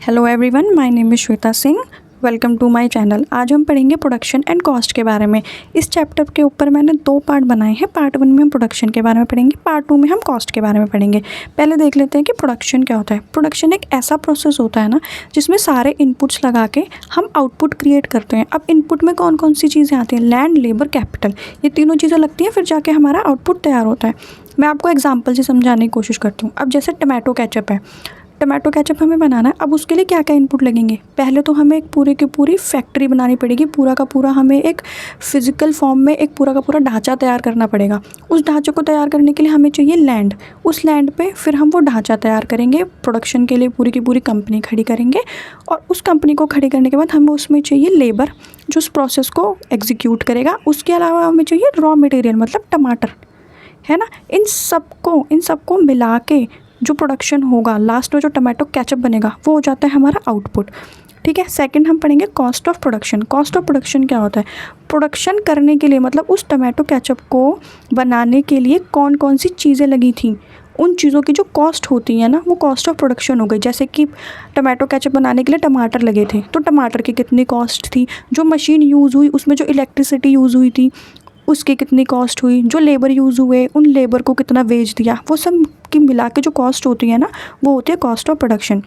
Hello everyone, my name is Shweta Singh. Welcome to my channel. आज हम पढ़ेंगे प्रोडक्शन एंड कॉस्ट के बारे में। इस चैप्टर के ऊपर मैंने 2 पार्ट बनाए हैं। पार्ट 1 में हम प्रोडक्शन के बारे में पढ़ेंगे, पार्ट 2 में हम कॉस्ट के बारे में पढ़ेंगे। पहले देख लेते हैं कि प्रोडक्शन क्या होता है। प्रोडक्शन एक ऐसा प्रोसेस होता है ना, जिसमें सारे इनपुट्स लगा के हम आउटपुट क्रिएट करते हैं। अब इनपुट में कौन कौन सी चीज़ें आती हैं? लैंड, लेबर, कैपिटल, ये तीनों चीज़ें लगती हैं, फिर जाके हमारा आउटपुट तैयार होता है। मैं आपको एग्जाम्पल से समझाने की कोशिश करती हूँ। अब जैसे टमाटो केचप है, टमाटो केचप हमें बनाना है। अब उसके लिए क्या क्या इनपुट लगेंगे? पहले तो हमें एक पूरी की पूरी फैक्ट्री बनानी पड़ेगी। पूरा का पूरा हमें एक फ़िज़िकल फॉर्म में एक पूरा का पूरा ढांचा तैयार करना पड़ेगा। उस ढांचे को तैयार करने के लिए हमें चाहिए लैंड। उस लैंड पे फिर हम वो ढांचा तैयार करेंगे। प्रोडक्शन के लिए पूरी की पूरी कंपनी खड़ी करेंगे, और उस कंपनी को खड़ी करने के बाद हमें उसमें चाहिए लेबर, जो उस प्रोसेस को एग्जीक्यूट करेगा। उसके अलावा हमें चाहिए रॉ मटेरियल, मतलब टमाटर, है ना। इन सबको मिला के जो प्रोडक्शन होगा, लास्ट में जो टमाटो केचप बनेगा, वो हो जाता है हमारा आउटपुट। ठीक है। सेकंड हम पढ़ेंगे cost of production. Cost of production क्या होता है? प्रोडक्शन करने के लिए, मतलब उस टमाटो केचप को बनाने के लिए कौन कौन सी चीज़ें लगी थी, उन चीज़ों की जो कॉस्ट होती है ना, वो कॉस्ट ऑफ प्रोडक्शन हो गई। जैसे कि टमाटो केचप बनाने के लिए टमाटर लगे थे, तो टमाटर की कितनी कॉस्ट थी। जो मशीन यूज़ हुई, उसमें जो इलेक्ट्रिसिटी यूज़ हुई थी, उसकी कितनी कॉस्ट हुई। जो लेबर यूज़ हुए, उन लेबर को कितना वेज दिया, वो सब की मिला के जो कॉस्ट होती है ना, वो होती है कॉस्ट ऑफ प्रोडक्शन।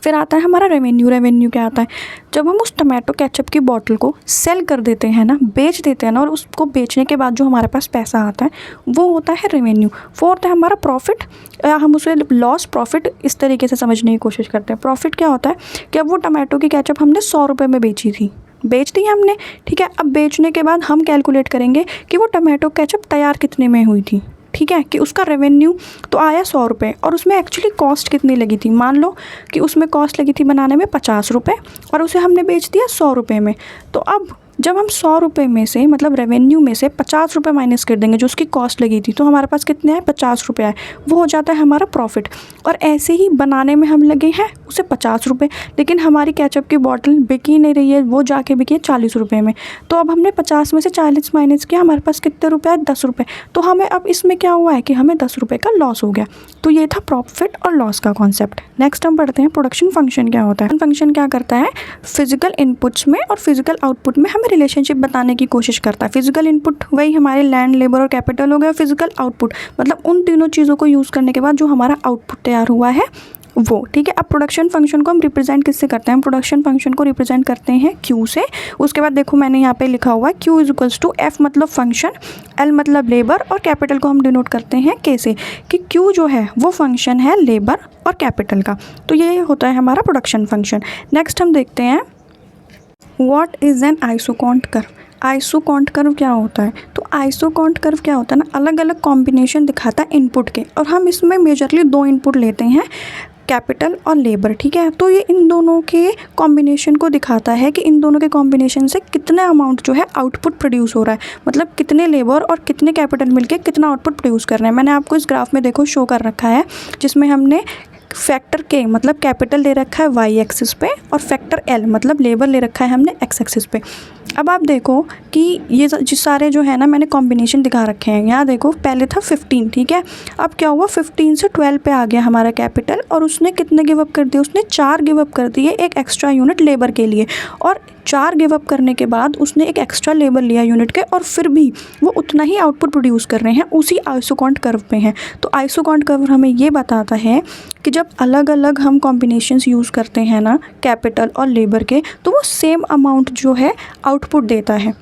फिर आता है हमारा रेवेन्यू। रेवेन्यू क्या आता है? जब हम उस टमाटो केचप की बॉटल को सेल कर देते हैं ना, बेच देते हैं ना, और उसको बेचने के बाद जो हमारे पास पैसा आता है, वो होता है रेवेन्यू। फोर्थ है हमारा प्रॉफिट, या हम उसे लॉस प्रॉफिट इस तरीके से समझने की कोशिश करते हैं। प्रॉफिट क्या होता है कि अब वो टमाटो की केचप हमने 100 रुपये में बेची थी, बेच दी हमने, ठीक है। अब बेचने के बाद हम कैलकुलेट करेंगे कि वो टमाटो केचप तैयार कितने में हुई थी, ठीक है, कि उसका रेवेन्यू तो आया 100 रुपये, और उसमें एक्चुअली कॉस्ट कितनी लगी थी। मान लो कि उसमें कॉस्ट लगी थी बनाने में 50 रुपये, और उसे हमने बेच दिया 100 रुपये में। तो अब जब हम 100 रुपये में से, मतलब रेवेन्यू में से 50 रुपये माइनस कर देंगे जो उसकी कॉस्ट लगी थी, तो हमारे पास कितने आए? 50 रुपये आए। वो हो जाता है हमारा प्रॉफिट। और ऐसे ही बनाने में हम लगे हैं उसे 50 रुपये, लेकिन हमारी केचप की बॉटल बिकी नहीं रही है, वो जाके बिकी है 40 रुपये में। तो अब हमने 50 में से 40 माइनस किया, हमारे पास कितने रुपये आए? 10 रुपये। तो हमें अब इसमें क्या हुआ है कि हमें 10 रुपये का लॉस हो गया। तो ये था प्रॉफिट और लॉस का कॉन्सेप्ट। नेक्स्ट हम पढ़ते हैं प्रोडक्शन फंक्शन क्या होता है। फंक्शन क्या करता है? फिजिकल इनपुट्स में और फिजिकल आउटपुट में हमें रिलेशनशिप बताने की कोशिश करता है। फिजिकल इनपुट वही हमारे लैंड, लेबर और कैपिटल हो गया। फिजिकल आउटपुट मतलब उन तीनों चीज़ों को यूज़ करने के बाद जो हमारा आउटपुट तैयार हुआ है वो, ठीक है। अब प्रोडक्शन फंक्शन को हम रिप्रेजेंट किससे करते हैं? प्रोडक्शन फंक्शन को रिप्रेजेंट करते हैं Q से। उसके बाद देखो मैंने यहाँ पे लिखा हुआ है Q is equals to F मतलब फंक्शन, L मतलब लेबर, और कैपिटल को हम डिनोट करते हैं K से, कि Q जो है वो फंक्शन है लेबर और कैपिटल का। तो ये होता है हमारा प्रोडक्शन फंक्शन। नेक्स्ट हम देखते हैं what is an isoquant curve. Isoquant curve क्या होता है? तो आइसोकॉन्ट कर्व क्या होता है ना, अलग अलग कॉम्बिनेशन दिखाता है इनपुट के, और हम इसमें मेजरली 2 इनपुट लेते हैं, कैपिटल और लेबर, ठीक है। तो ये इन दोनों के कॉम्बिनेशन को दिखाता है कि इन दोनों के कॉम्बिनेशन से कितना अमाउंट जो है आउटपुट प्रोड्यूस हो रहा है, मतलब कितने लेबर और कितने कैपिटल मिलके कितना आउटपुट प्रोड्यूस कर रहे हैं। मैंने आपको इस ग्राफ में देखो शो कर रखा है, जिसमें हमने फैक्टर के मतलब कैपिटल ले रखा है वाई एक्सिस पे, और फैक्टर एल मतलब लेबर ले रखा है हमने एक्स एक्सिस पे। अब आप देखो कि ये जिस सारे जो है ना मैंने कॉम्बिनेशन दिखा रखे हैं। यहाँ देखो पहले था 15, ठीक है। अब क्या हुआ, 15 से 12 पे आ गया हमारा कैपिटल, और उसने कितने गिव अप कर दिए? उसने 4 गिव अप कर दिए एक एक्स्ट्रा यूनिट लेबर के लिए, और 4 गिव अप करने के बाद उसने एक एक्स्ट्रा लेबर लिया यूनिट के, और फिर भी वो उतना ही आउटपुट प्रोड्यूस कर रहे हैं, उसी आइसोकॉन्ट कर्व पे हैं। तो आइसोकॉन्ट कर्व हमें ये बताता है कि जब अलग अलग हम कॉम्बिनेशंस यूज़ करते हैं ना कैपिटल और लेबर के, तो वो सेम अमाउंट जो है आउटपुट देता है।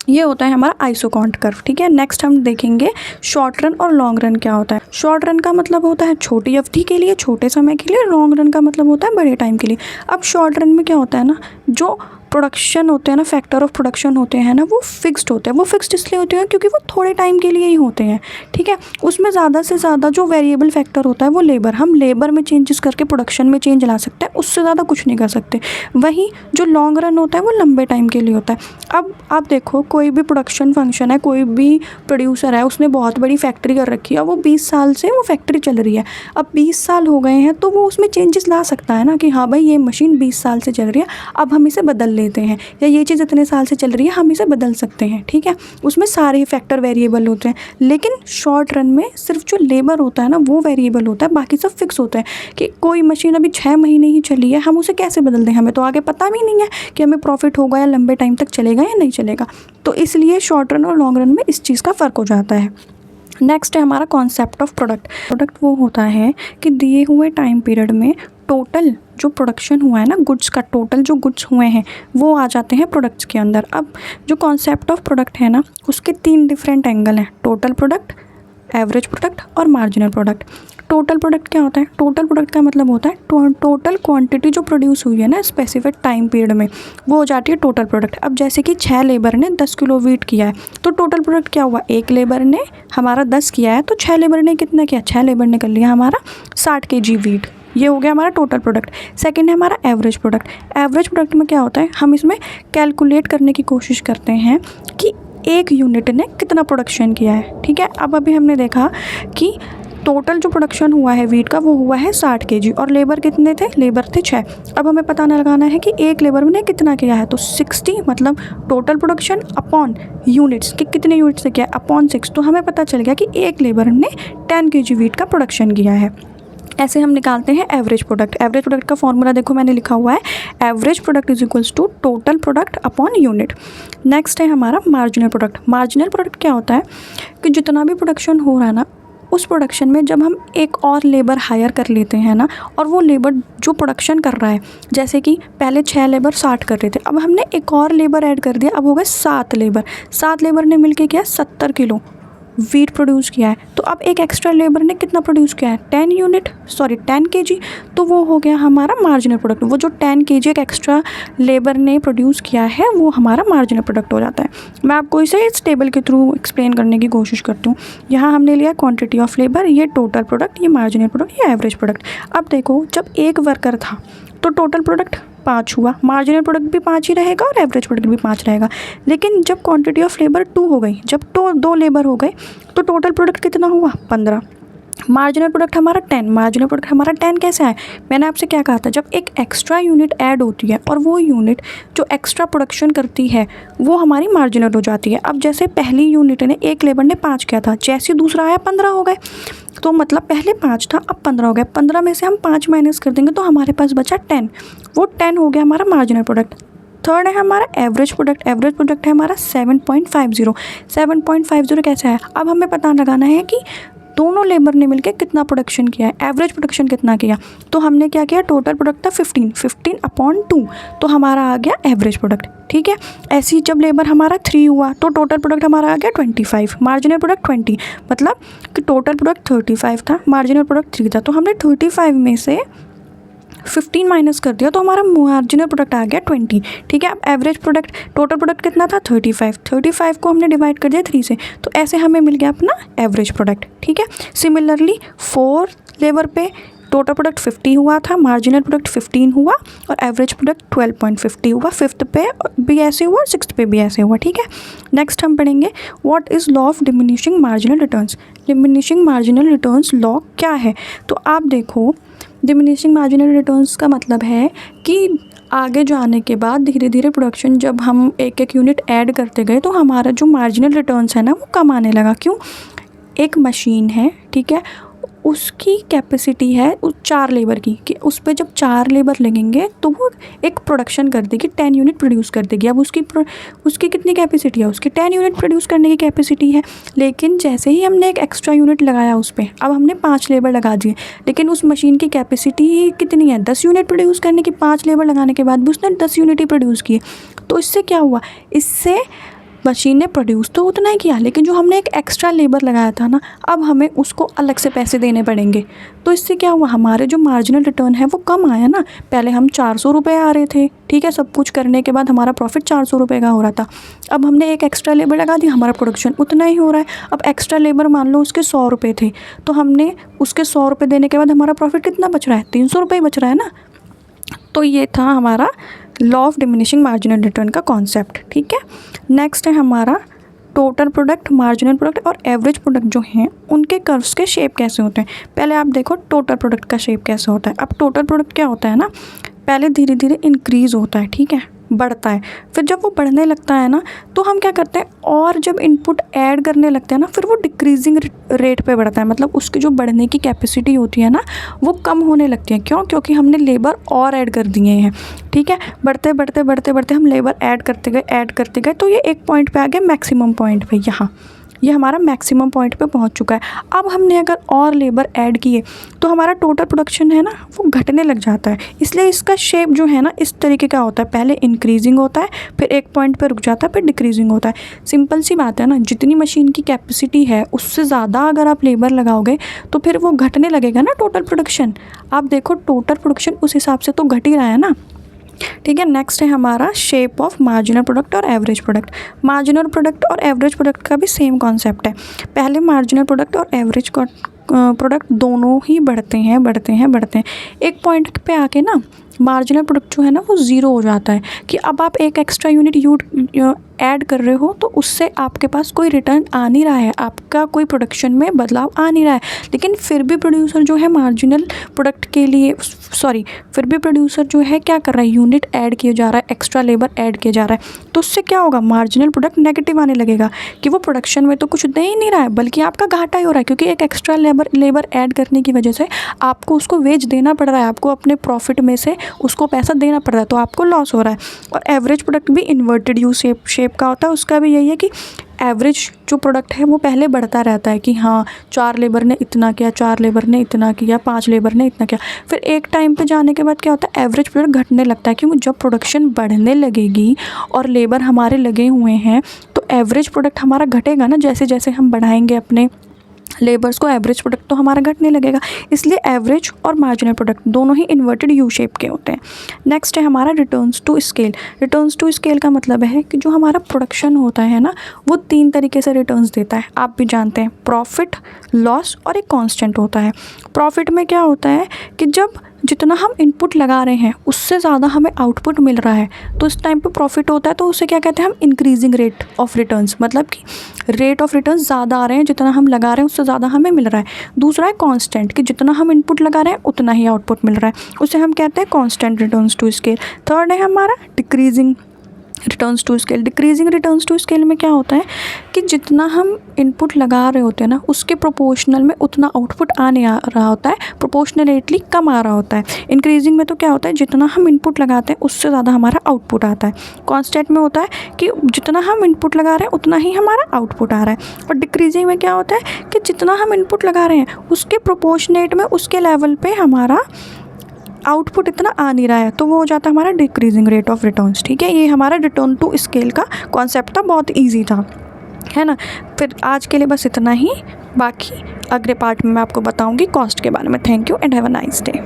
ये होता है हमारा आइसोकॉन्ट कर्व, ठीक है। नेक्स्ट हम देखेंगे शॉर्ट रन और लॉन्ग रन क्या होता है। शॉर्ट रन का मतलब होता है छोटी अवधि के लिए, छोटे समय के लिए। लॉन्ग रन का मतलब होता है बड़े टाइम के लिए। अब शॉर्ट रन में क्या होता है ना, जो प्रोडक्शन होते हैं ना, फैक्टर ऑफ प्रोडक्शन होते हैं ना, वो फिक्स्ड होते हैं। वो फिक्स्ड इसलिए होते हैं क्योंकि वो थोड़े टाइम के लिए ही होते हैं, ठीक है। उसमें ज़्यादा से ज़्यादा जो वेरिएबल फैक्टर होता है वो लेबर, हम लेबर में चेंजेस करके प्रोडक्शन में चेंज ला सकते हैं, उससे ज़्यादा कुछ नहीं कर सकते। वहीं जो लॉन्ग रन होता है वो लंबे टाइम के लिए होता है। अब आप देखो कोई भी प्रोडक्शन फंक्शन है, कोई भी प्रोड्यूसर है, उसने बहुत बड़ी फैक्ट्री कर रखी है, वो 20 साल से वो फैक्ट्री चल रही है। अब 20 साल हो गए हैं, तो वो उसमें चेंजेस ला सकता है ना, कि हाँ भाई ये मशीन 20 साल से चल रही है, अब हम इसे बदल लेते हैं, या ये चीज़ इतने साल से चल रही है हम इसे बदल सकते हैं, ठीक है। उसमें सारे फैक्टर वेरिएबल होते हैं, लेकिन शॉर्ट रन में सिर्फ जो लेबर होता है ना वो वेरिएबल होता है, बाकी सब फिक्स होता है। कि कोई मशीन अभी 6 महीने ही चली है, हम उसे कैसे बदल दें, हमें तो आगे पता भी नहीं है कि हमें प्रॉफिट होगा या लंबे टाइम तक चलेगा या नहीं चलेगा। तो इसलिए शॉर्ट रन और लॉन्ग रन में इस चीज़ का फ़र्क हो जाता है। नेक्स्ट है हमारा कॉन्सेप्ट ऑफ प्रोडक्ट। प्रोडक्ट वो होता है कि दिए हुए टाइम पीरियड में टोटल जो प्रोडक्शन हुआ है ना गुड्स का, टोटल जो गुड्स हुए हैं वो आ जाते हैं प्रोडक्ट्स के अंदर। अब जो कॉन्सेप्ट ऑफ प्रोडक्ट है ना उसके 3 डिफरेंट एंगल हैं, टोटल प्रोडक्ट, एवरेज प्रोडक्ट और मार्जिनल प्रोडक्ट। टोटल प्रोडक्ट क्या होता है? टोटल प्रोडक्ट का मतलब होता है टोटल क्वांटिटी जो प्रोड्यूस हुई है ना स्पेसिफिक टाइम पीरियड में, वो हो जाती है टोटल प्रोडक्ट। अब जैसे कि 6 लेबर ने 10 किलो वीट किया है, तो टोटल प्रोडक्ट क्या हुआ? 1 लेबर ने हमारा 10 किया है, तो 6 लेबर ने कितना किया? 6 लेबर ने कर लिया हमारा 60 kg वीट। ये हो गया हमारा टोटल प्रोडक्ट। सेकंड है हमारा एवरेज प्रोडक्ट। एवरेज प्रोडक्ट में क्या होता है, हम इसमें कैलकुलेट करने की कोशिश करते हैं कि एक यूनिट ने कितना प्रोडक्शन किया है, ठीक है। अब अभी हमने देखा कि टोटल जो प्रोडक्शन हुआ है वीट का वो हुआ है 60 kg और लेबर कितने थे? लेबर थे 6। अब हमें पता लगाना है कि एक लेबर ने कितना किया है, तो 60 मतलब टोटल प्रोडक्शन अपॉन यूनिट्स कि कितने यूनिट्स से किया है अपॉन 6, तो हमें पता चल गया कि एक लेबर ने 10 kg वीट का प्रोडक्शन किया है। ऐसे हम निकालते हैं एवरेज प्रोडक्ट। एवरेज प्रोडक्ट का फॉर्मूला देखो मैंने लिखा हुआ है, average product is equals to total product upon unit. Next है हमारा मार्जिनल प्रोडक्ट। मार्जिनल प्रोडक्ट क्या होता है कि जितना भी प्रोडक्शन हो रहा है ना उस प्रोडक्शन में जब हम एक और लेबर हायर कर लेते हैं ना, और वो लेबर जो प्रोडक्शन कर रहा है, जैसे कि पहले 6 लेबर 60 कर रहे थे, अब हमने एक और लेबर ऐड कर दिया, अब हो गए 7 लेबर। 7 लेबर ने मिलके किया 70 किलो वीट प्रोड्यूस किया है। तो अब एक एक्स्ट्रा लेबर ने कितना प्रोड्यूस किया है? 10 kg। तो वो हो गया हमारा मार्जिनल प्रोडक्ट। वो जो 10 kg एक एक्स्ट्रा लेबर ने प्रोड्यूस किया है वो हमारा मार्जिनल प्रोडक्ट हो जाता है। मैं आपको इसे इस टेबल के थ्रू एक्सप्लेन करने की कोशिश करती हूँ। यहाँ हमने लिया क्वान्टिटी ऑफ लेबर, ये टोटल प्रोडक्ट, ये मार्जिनल प्रोडक्ट, ये एवरेज प्रोडक्ट। अब देखो जब एक वर्कर था तो टोटल प्रोडक्ट 5 हुआ, मार्जिनल प्रोडक्ट भी 5 ही रहेगा और एवरेज प्रोडक्ट भी 5 रहेगा। लेकिन जब क्वांटिटी ऑफ लेबर 2 हो गई, जब 2 लेबर हो गए, तो टोटल प्रोडक्ट कितना हुआ? 15। मार्जिनल प्रोडक्ट हमारा 10। मार्जिनल प्रोडक्ट हमारा 10 कैसे आया? मैंने आपसे क्या कहा था, जब एक एक्स्ट्रा यूनिट ऐड होती है और वो यूनिट जो एक्स्ट्रा प्रोडक्शन करती है वो हमारी मार्जिनल हो जाती है। अब जैसे पहली यूनिट ने, एक लेबर ने 5 किया था, जैसे दूसरा आया 15 हो गए, तो मतलब पहले 5 था अब 15 हो गया। 15 में से हम 5 माइनस कर देंगे तो हमारे पास बचा 10। वो 10 हो गया हमारा मार्जिनल प्रोडक्ट। थर्ड है हमारा एवरेज प्रोडक्ट। एवरेज प्रोडक्ट है हमारा 7.50। 7.50 कैसे है? अब हमें पता लगाना है कि दोनों लेबर ने मिलकर कितना प्रोडक्शन किया है, एवरेज प्रोडक्शन कितना किया। तो हमने क्या किया, टोटल प्रोडक्ट था 15 अपॉन 2, तो हमारा आ गया एवरेज प्रोडक्ट, ठीक है। ऐसे ही जब लेबर हमारा 3 हुआ तो टोटल प्रोडक्ट हमारा आ गया 25, मार्जिनल प्रोडक्ट 20, मतलब कि टोटल प्रोडक्ट 35 था, मार्जिनल प्रोडक्ट 3 था। तो हमने 35 में से 15 माइनस कर दिया तो हमारा मार्जिनल प्रोडक्ट आ गया 20, ठीक है। अब एवरेज प्रोडक्ट, टोटल प्रोडक्ट कितना था? 35 को हमने डिवाइड कर दिया 3 से, तो ऐसे हमें मिल गया अपना एवरेज प्रोडक्ट, ठीक है। सिमिलरली 4 लेबर पे टोटल प्रोडक्ट 50 हुआ था, मार्जिनल प्रोडक्ट 15 हुआ और एवरेज प्रोडक्ट 12.50 हुआ। 5th पे भी ऐसे हुआ, 6th पे भी ऐसे हुआ, ठीक है। नेक्स्ट हम पढ़ेंगे what is law of diminishing marginal returns. Diminishing marginal returns law क्या है? तो आप देखो, डिमिनिशिंग मार्जिनल रिटर्न्स का मतलब है कि आगे जाने के बाद धीरे धीरे प्रोडक्शन जब हम एक एक यूनिट ऐड करते गए तो हमारा जो मार्जिनल रिटर्न्स है ना वो कम आने लगा। क्यों? एक मशीन है, ठीक है, उसकी कैपेसिटी है 4 लेबर की, कि उस पर जब 4 लेबर लगेंगे तो वो एक प्रोडक्शन कर देगी, 10 यूनिट प्रोड्यूस कर देगी। अब उसकी कितनी कैपेसिटी है? उसकी 10 यूनिट प्रोड्यूस करने की कैपेसिटी है। लेकिन जैसे ही हमने एक एक्स्ट्रा यूनिट लगाया उस पर, अब हमने 5 लेबर लगा दिए, लेकिन उस मशीन की कैपेसिटी कितनी है? 10 यूनिट प्रोड्यूस करने की। 5 लेबर लगाने के बाद भी उसने 10 यूनिट ही प्रोड्यूस किए। तो इससे क्या हुआ? इससे मशीन ने प्रोड्यूस तो उतना ही किया, लेकिन जो हमने एक एक्स्ट्रा लेबर लगाया था ना, अब हमें उसको अलग से पैसे देने पड़ेंगे। तो इससे क्या हुआ? हमारे जो मार्जिनल रिटर्न है वो कम आया ना। पहले हम 400 रुपये आ रहे थे, ठीक है, सब कुछ करने के बाद हमारा प्रॉफिट 400 रुपये का हो रहा था। अब हमने एक एक्स्ट्रा लेबर लगा दी, हमारा प्रोडक्शन उतना ही हो रहा है। अब एक्स्ट्रा लेबर मान लो उसके 100 रुपये थे, तो हमने उसके 100 रुपये देने के बाद हमारा प्रॉफिट कितना बच रहा है? 300 रुपये बच रहा है ना। तो ये था हमारा law of diminishing marginal return का कॉन्सेप्ट, ठीक है। नेक्स्ट है हमारा टोटल प्रोडक्ट, मार्जिनल प्रोडक्ट और एवरेज प्रोडक्ट जो हैं उनके कर्व्स के शेप कैसे होते हैं। पहले आप देखो टोटल प्रोडक्ट का शेप कैसे होता है। अब टोटल प्रोडक्ट क्या होता है ना, पहले धीरे धीरे इंक्रीज़ होता है, ठीक है, बढ़ता है। फिर जब वो बढ़ने लगता है ना तो हम क्या करते हैं, और जब इनपुट ऐड करने लगते हैं ना फिर वो डिक्रीजिंग रेट पे बढ़ता है, मतलब उसकी जो बढ़ने की कैपेसिटी होती है ना वो कम होने लगती है। क्यों? क्योंकि हमने लेबर और ऐड कर दिए हैं। ठीक है, बढ़ते बढ़ते बढ़ते बढ़ते हम लेबर ऐड करते गए तो ये एक पॉइंट पे आ गए मैक्सिमम पॉइंट पे। यहाँ ये हमारा मैक्सिमम पॉइंट पे पहुंच चुका है। अब हमने अगर और लेबर ऐड किए तो हमारा टोटल प्रोडक्शन है ना वो घटने लग जाता है। इसलिए इसका शेप जो है ना इस तरीके का होता है, पहले इंक्रीजिंग होता है, फिर एक पॉइंट पे रुक जाता है, फिर डिक्रीजिंग होता है। सिंपल सी बात है ना, जितनी मशीन की कैपेसिटी है उससे ज़्यादा अगर आप लेबर लगाओगे तो फिर वो घटने लगेगा ना टोटल प्रोडक्शन। आप देखो टोटल प्रोडक्शन उस हिसाब से तो घट ही रहा है ना। ठीक है, नेक्स्ट है हमारा शेप ऑफ मार्जिनल प्रोडक्ट और एवरेज प्रोडक्ट। मार्जिनल प्रोडक्ट और एवरेज प्रोडक्ट का भी सेम कॉन्सेप्ट है। पहले मार्जिनल प्रोडक्ट और एवरेज प्रोडक्ट दोनों ही बढ़ते हैं। एक पॉइंट पे आके ना मार्जिनल प्रोडक्ट जो है ना वो ज़ीरो हो जाता है कि अब आप एक एक्स्ट्रा यूनिट ऐड कर रहे हो तो उससे आपके पास कोई रिटर्न आ नहीं रहा है, आपका कोई प्रोडक्शन में बदलाव आ नहीं रहा है। लेकिन फिर भी प्रोड्यूसर जो है मार्जिनल प्रोडक्ट के लिए फिर भी प्रोड्यूसर जो है क्या कर रहा है, यूनिट ऐड किया जा रहा है, एक्स्ट्रा लेबर ऐड किया जा रहा है। तो उससे क्या होगा, मार्जिनल प्रोडक्ट नेगेटिव आने लगेगा कि वो प्रोडक्शन में तो कुछ दे ही नहीं रहा है बल्कि आपका घाटा ही हो रहा है, क्योंकि एक एक्स्ट्रा लेबर ऐड करने की वजह से आपको उसको वेज देना पड़ रहा है, आपको अपने प्रॉफिट में से उसको पैसा देना पड़ रहा है, तो आपको लॉस हो रहा है। और एवरेज प्रोडक्ट भी इन्वर्टेड यू शेप का होता है। उसका भी यही है कि एवरेज जो प्रोडक्ट है वो पहले बढ़ता रहता है कि हाँ 4 लेबर ने इतना किया, 4 लेबर ने इतना किया, 5 लेबर ने इतना किया। फिर एक टाइम पे जाने के बाद क्या होता है, एवरेज प्रोडक्ट घटने लगता है, क्योंकि जब प्रोडक्शन बढ़ने लगेगी और लेबर हमारे लगे हुए हैं तो एवरेज प्रोडक्ट हमारा घटेगा ना। जैसे जैसे हम बढ़ाएंगे अपने लेबर्स को, एवरेज प्रोडक्ट तो हमारा घटने लगेगा। इसलिए एवरेज और मार्जिनल प्रोडक्ट दोनों ही इन्वर्टेड यू शेप के होते हैं। नेक्स्ट है हमारा returns to scale. Returns to scale का मतलब है कि जो हमारा प्रोडक्शन होता है ना वो 3 तरीके से रिटर्न्स देता है, आप भी जानते हैं, प्रॉफिट, लॉस और एक कांस्टेंट होता है। प्रॉफिट में क्या होता है कि जब जितना हम इनपुट लगा रहे हैं उससे ज़्यादा हमें आउटपुट मिल रहा है तो इस टाइम पे प्रॉफिट होता है। तो उसे क्या कहते हैं हम, इंक्रीजिंग रेट ऑफ रिटर्न्स, मतलब कि रेट ऑफ रिटर्न्स ज़्यादा आ रहे हैं, जितना हम लगा रहे हैं उससे ज़्यादा हमें मिल रहा है। दूसरा है कांस्टेंट, कि जितना हम इनपुट लगा रहे हैं उतना ही आउटपुट मिल रहा है, उसे हम कहते हैं constant returns to scale. Third है हमारा decreasing returns to scale. Decreasing returns to scale में क्या होता है कि जितना हम इनपुट लगा रहे होते हैं ना उसके प्रोपोर्शनल में उतना आउटपुट आ नहीं आ रहा होता है, प्रोपोर्शनलेटली कम आ रहा होता है। इंक्रीजिंग में तो क्या होता है, जितना हम इनपुट लगाते हैं उससे ज़्यादा हमारा आउटपुट आता है। कांस्टेंट में होता है कि जितना हम इनपुट लगा रहे हैं उतना ही हमारा आउटपुट आ रहा है। और डिक्रीजिंग में क्या होता है कि जितना हम इनपुट लगा रहे हैं उसके प्रोपोर्शनेट में, उसके लेवल पर हमारा आउटपुट इतना आ नहीं रहा है, तो वो हो जाता है हमारा डिक्रीजिंग रेट ऑफ रिटर्न्स। ठीक है, ये हमारा रिटर्न टू स्केल का कॉन्सेप्ट था, बहुत ईजी था, है ना। फिर आज के लिए बस इतना ही, बाकी अगले पार्ट में मैं आपको बताऊंगी कॉस्ट के बारे में। Thank you and have a nice day.